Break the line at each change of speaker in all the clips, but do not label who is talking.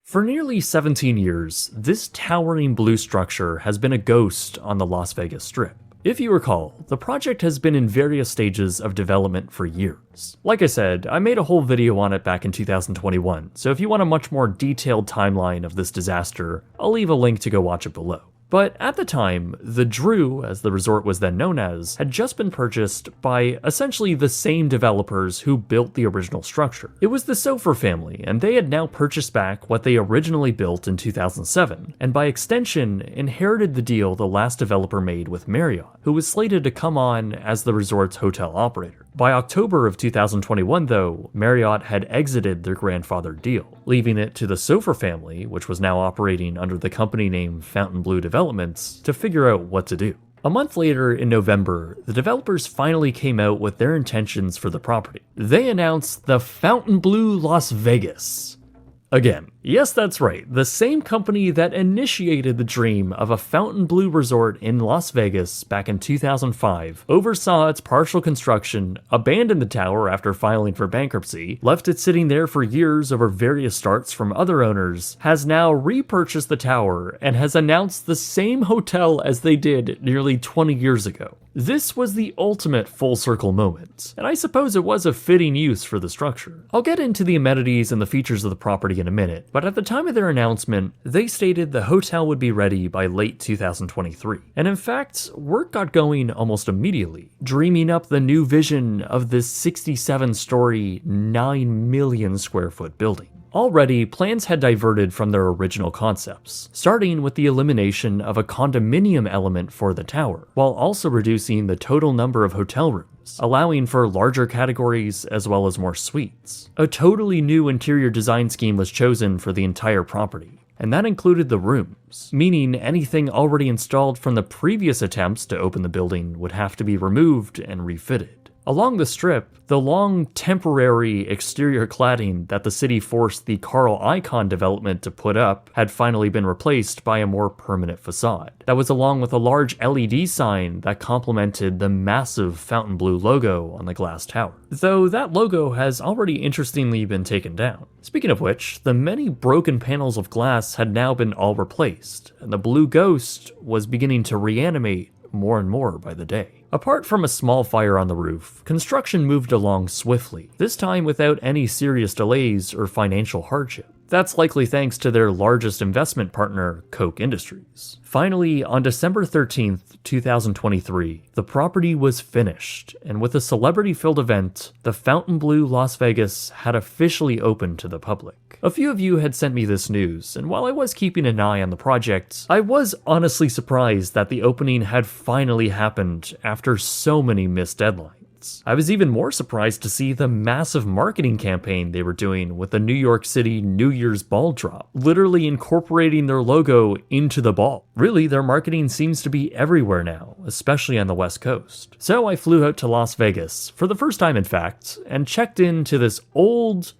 For nearly 17 years, this towering blue structure has been a ghost on the Las Vegas Strip. If you recall, the project has been in various stages of development for years. Like I said, I made a whole video on it back in 2021, so if you want a much more detailed timeline of this disaster, I'll leave a link to go watch it below. But at the time, the Drew, as the resort was then known as, had just been purchased by essentially the same developers who built the original structure. It was the Sofer family, and they had now purchased back what they originally built in 2007, and by extension, inherited the deal the last developer made with Marriott, who was slated to come on as the resort's hotel operator. By October of 2021 though, Marriott had exited their grandfathered deal, leaving it to the Sofer family, which was now operating under the company name Fontainebleau Developments, to figure out what to do. A month later, in November, the developers finally came out with their intentions for the property. They announced the Fontainebleau Las Vegas. Again, yes, that's right, the same company that initiated the dream of a Fontainebleau resort in Las Vegas back in 2005, oversaw its partial construction, abandoned the tower after filing for bankruptcy, left it sitting there for years over various starts from other owners, has now repurchased the tower, and has announced the same hotel as they did nearly 20 years ago. This was the ultimate full circle moment, and I suppose it was a fitting use for the structure. I'll get into the amenities and the features of the property in a minute, but at the time of their announcement, they stated the hotel would be ready by late 2023. And in fact, work got going almost immediately, dreaming up the new vision of this 67-story, 9 million square foot building. Already, plans had diverted from their original concepts, starting with the elimination of a condominium element for the tower, while also reducing the total number of hotel rooms, allowing for larger categories as well as more suites. A totally new interior design scheme was chosen for the entire property, and that included the rooms, meaning anything already installed from the previous attempts to open the building would have to be removed and refitted. Along the strip, the long temporary exterior cladding that the city forced the Carl Icahn development to put up had finally been replaced by a more permanent facade. That was along with a large LED sign that complemented the massive Fontainebleau logo on the glass tower. Though that logo has already interestingly been taken down. Speaking of which, the many broken panels of glass had now been all replaced, and the blue ghost was beginning to reanimate more and more by the day. Apart from a small fire on the roof, construction moved along swiftly, this time without any serious delays or financial hardship. That's likely thanks to their largest investment partner, Koch Industries. Finally, on December 13th, 2023, the property was finished, and with a celebrity-filled event, the Fontainebleau Las Vegas had officially opened to the public. A few of you had sent me this news, and while I was keeping an eye on the project, I was honestly surprised that the opening had finally happened after so many missed deadlines. I was even more surprised to see the massive marketing campaign they were doing with the New York City New Year's ball drop, literally incorporating their logo into the ball. Really, their marketing seems to be everywhere now, especially on the West Coast. So I flew out to Las Vegas, for the first time in fact, and checked into this old,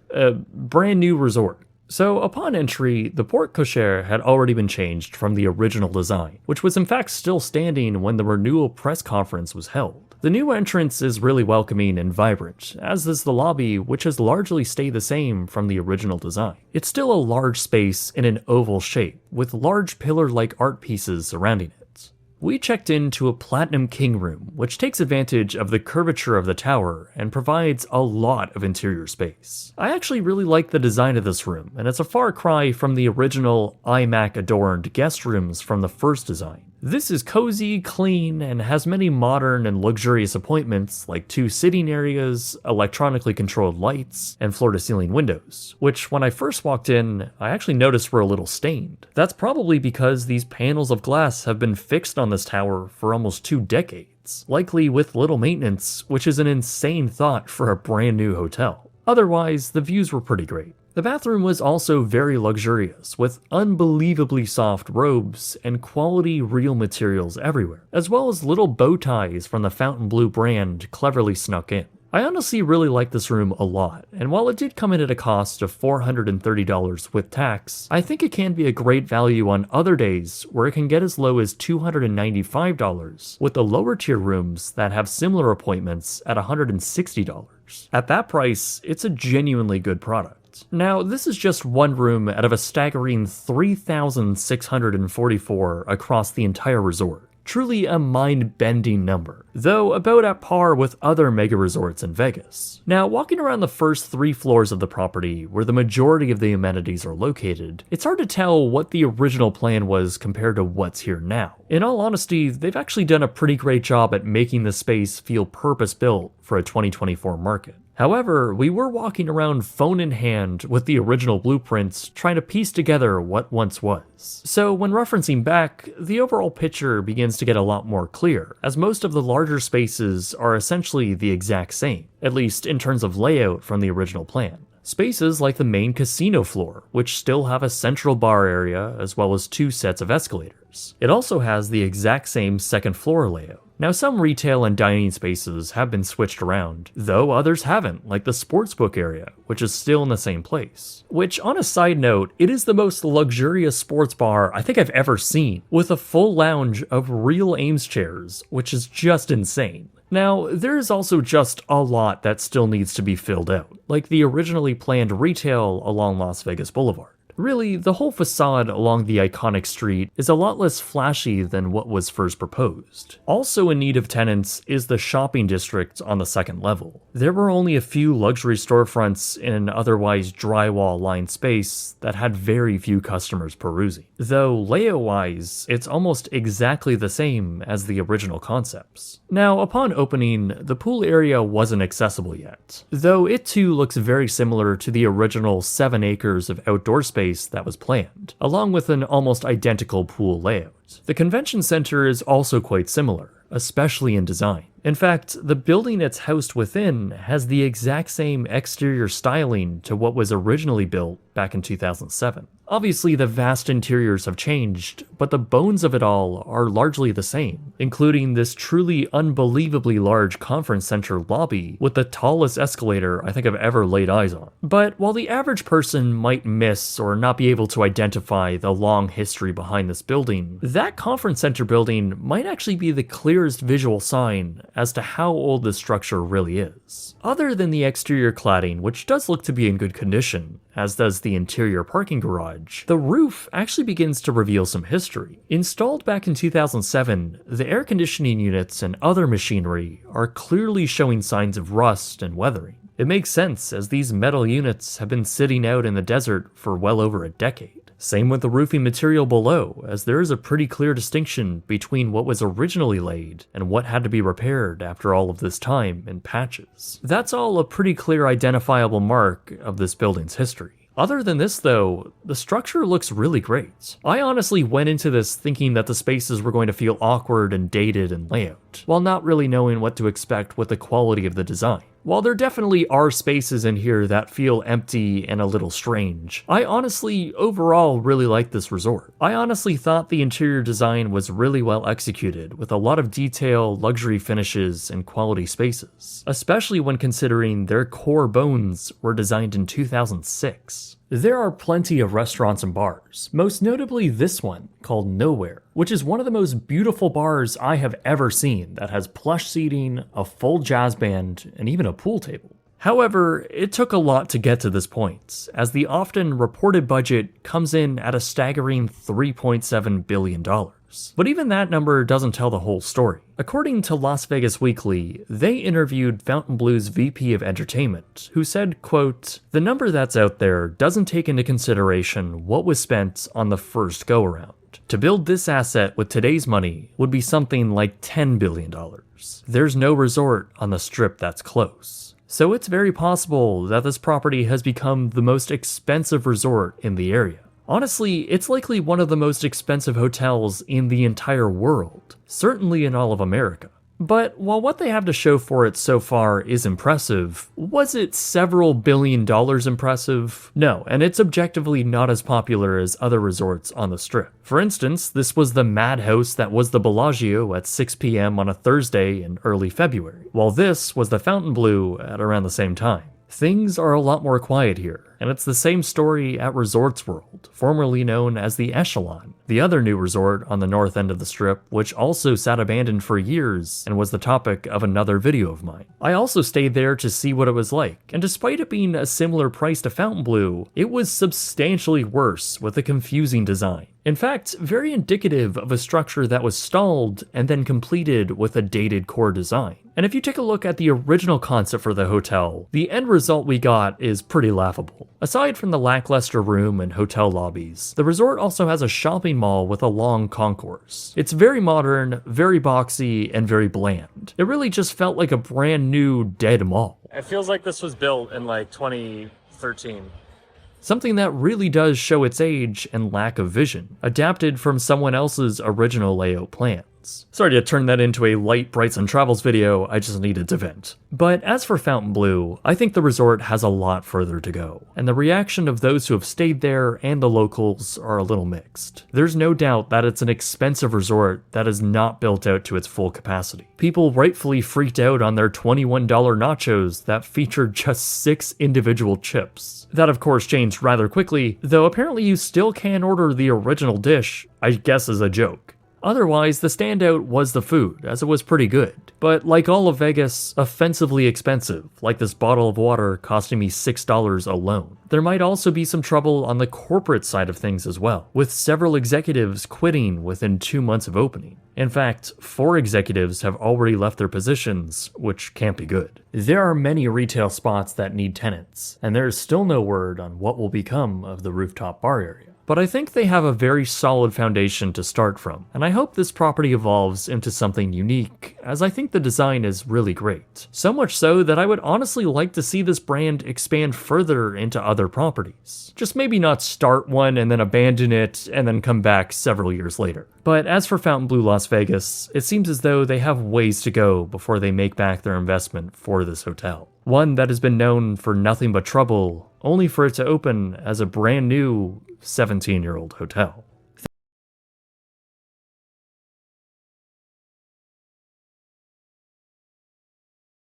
brand new resort. So upon entry, the porte cochere had already been changed from the original design, which was in fact still standing when the renewal press conference was held. The new entrance is really welcoming and vibrant, as is the lobby, which has largely stayed the same from the original design. It's still a large space in an oval shape, with large pillar-like art pieces surrounding it. We checked into a Platinum King room, which takes advantage of the curvature of the tower and provides a lot of interior space. I actually really like the design of this room, and it's a far cry from the original iMac-adorned guest rooms from the first design. This is cozy, clean, and has many modern and luxurious appointments like 2 sitting areas, electronically controlled lights, and floor-to-ceiling windows, which when I first walked in, I actually noticed were a little stained. That's probably because these panels of glass have been fixed on this tower for almost 2 decades, likely with little maintenance, which is an insane thought for a brand new hotel. Otherwise, the views were pretty great. The bathroom was also very luxurious, with unbelievably soft robes and quality real materials everywhere, as well as little bow ties from the Fontainebleau brand cleverly snuck in. I honestly really like this room a lot, and while it did come in at a cost of $430 with tax, I think it can be a great value on other days where it can get as low as $295, with the lower tier rooms that have similar appointments at $160. At that price, it's a genuinely good product. Now, this is just one room out of a staggering 3,644 across the entire resort. Truly a mind-bending number, though about at par with other mega resorts in Vegas. Now, walking around the first 3 floors of the property, where the majority of the amenities are located, it's hard to tell what the original plan was compared to what's here now. In all honesty, they've actually done a pretty great job at making the space feel purpose-built for a 2024 market. However, we were walking around phone in hand with the original blueprints trying to piece together what once was. So when referencing back, the overall picture begins to get a lot more clear, as most of the larger spaces are essentially the exact same, at least in terms of layout from the original plan. Spaces like the main casino floor, which still have a central bar area as well as 2 sets of escalators. It also has the exact same second floor layout. Now, some retail and dining spaces have been switched around, though others haven't, like the sportsbook area, which is still in the same place. Which, on a side note, it is the most luxurious sports bar I think I've ever seen, with a full lounge of real Ames chairs, which is just insane. Now, there is also just a lot that still needs to be filled out, like the originally planned retail along Las Vegas Boulevard. Really, the whole facade along the iconic street is a lot less flashy than what was first proposed. Also in need of tenants is the shopping district on the second level. There were only a few luxury storefronts in an otherwise drywall-lined space that had very few customers perusing. Though layout-wise, it's almost exactly the same as the original concepts. Now, upon opening, the pool area wasn't accessible yet, though it too looks very similar to the original 7 acres of outdoor space that was planned, along with an almost identical pool layout. The convention center is also quite similar, especially in design. In fact, the building it's housed within has the exact same exterior styling to what was originally built back in 2007. Obviously, the vast interiors have changed, but the bones of it all are largely the same, including this truly unbelievably large conference center lobby with the tallest escalator I think I've ever laid eyes on. But while the average person might miss or not be able to identify the long history behind this building, that conference center building might actually be the clearest visual sign as to how old this structure really is. Other than the exterior cladding, which does look to be in good condition, as does the interior parking garage, the roof actually begins to reveal some history. Installed back in 2007, the air conditioning units and other machinery are clearly showing signs of rust and weathering. It makes sense, as these metal units have been sitting out in the desert for well over a decade. Same with the roofing material below, as there is a pretty clear distinction between what was originally laid and what had to be repaired after all of this time in patches. That's all a pretty clear identifiable mark of this building's history. Other than this though, the structure looks really great. I honestly went into this thinking that the spaces were going to feel awkward and dated in layout, while not really knowing what to expect with the quality of the design. While there definitely are spaces in here that feel empty and a little strange, I honestly overall really like this resort. I honestly thought the interior design was really well executed, with a lot of detail, luxury finishes, and quality spaces, especially when considering their core bones were designed in 2006. There are plenty of restaurants and bars, most notably this one, called Nowhere, which is one of the most beautiful bars I have ever seen that has plush seating, a full jazz band, and even a pool table. However, it took a lot to get to this point, as the often reported budget comes in at a staggering $3.7 billion. But even that number doesn't tell the whole story. According to Las Vegas Weekly, they interviewed Fontainebleau's VP of Entertainment, who said, quote, "The number that's out there doesn't take into consideration what was spent on the first go-around. To build this asset with today's money would be something like $10 billion. There's no resort on the strip that's close. So it's very possible that this property has become the most expensive resort in the area. Honestly, it's likely one of the most expensive hotels in the entire world, certainly in all of America. But while what they have to show for it so far is impressive, was it several billion dollars impressive? No, and it's objectively not as popular as other resorts on the Strip. For instance, this was the madhouse that was the Bellagio at 6 p.m. on a Thursday in early February, while this was the Fontainebleau at around the same time. Things are a lot more quiet here, and it's the same story at Resorts World, formerly known as the Echelon, the other new resort on the north end of the Strip, which also sat abandoned for years and was the topic of another video of mine. I also stayed there to see what it was like, and despite it being a similar price to Fontainebleau, it was substantially worse with a confusing design. In fact, very indicative of a structure that was stalled and then completed with a dated core design. And if you take a look at the original concept for the hotel, the end result we got is pretty laughable. Aside from the lackluster room and hotel lobbies, the resort also has a shopping mall with a long concourse. It's very modern, very boxy, and very bland. It really just felt like a brand new dead mall.
It feels like this was built in like 2013.
Something that really does show its age and lack of vision, adapted from someone else's original layout plans. Sorry to turn that into a light Brights and Travels video, I just needed to vent. But as for Fontainebleau, I think the resort has a lot further to go, and the reaction of those who have stayed there and the locals are a little mixed. There's no doubt that it's an expensive resort that is not built out to its full capacity. People rightfully freaked out on their $21 nachos that featured just 6 individual chips. That of course changed rather quickly, though apparently you still can order the original dish, I guess as a joke. Otherwise, the standout was the food, as it was pretty good. But like all of Vegas, offensively expensive, like this bottle of water costing me $6 alone. There might also be some trouble on the corporate side of things as well, with several executives quitting within 2 months of opening. In fact, 4 executives have already left their positions, which can't be good. There are many retail spots that need tenants, and there is still no word on what will become of the rooftop bar area. But I think they have a very solid foundation to start from, and I hope this property evolves into something unique, as I think the design is really great. So much so that I would honestly like to see this brand expand further into other properties. Just maybe not start one and then abandon it and then come back several years later. But as for Fontainebleau Las Vegas, it seems as though they have ways to go before they make back their investment for this hotel. One that has been known for nothing but trouble, only for it to open as a brand new 17-year-old hotel.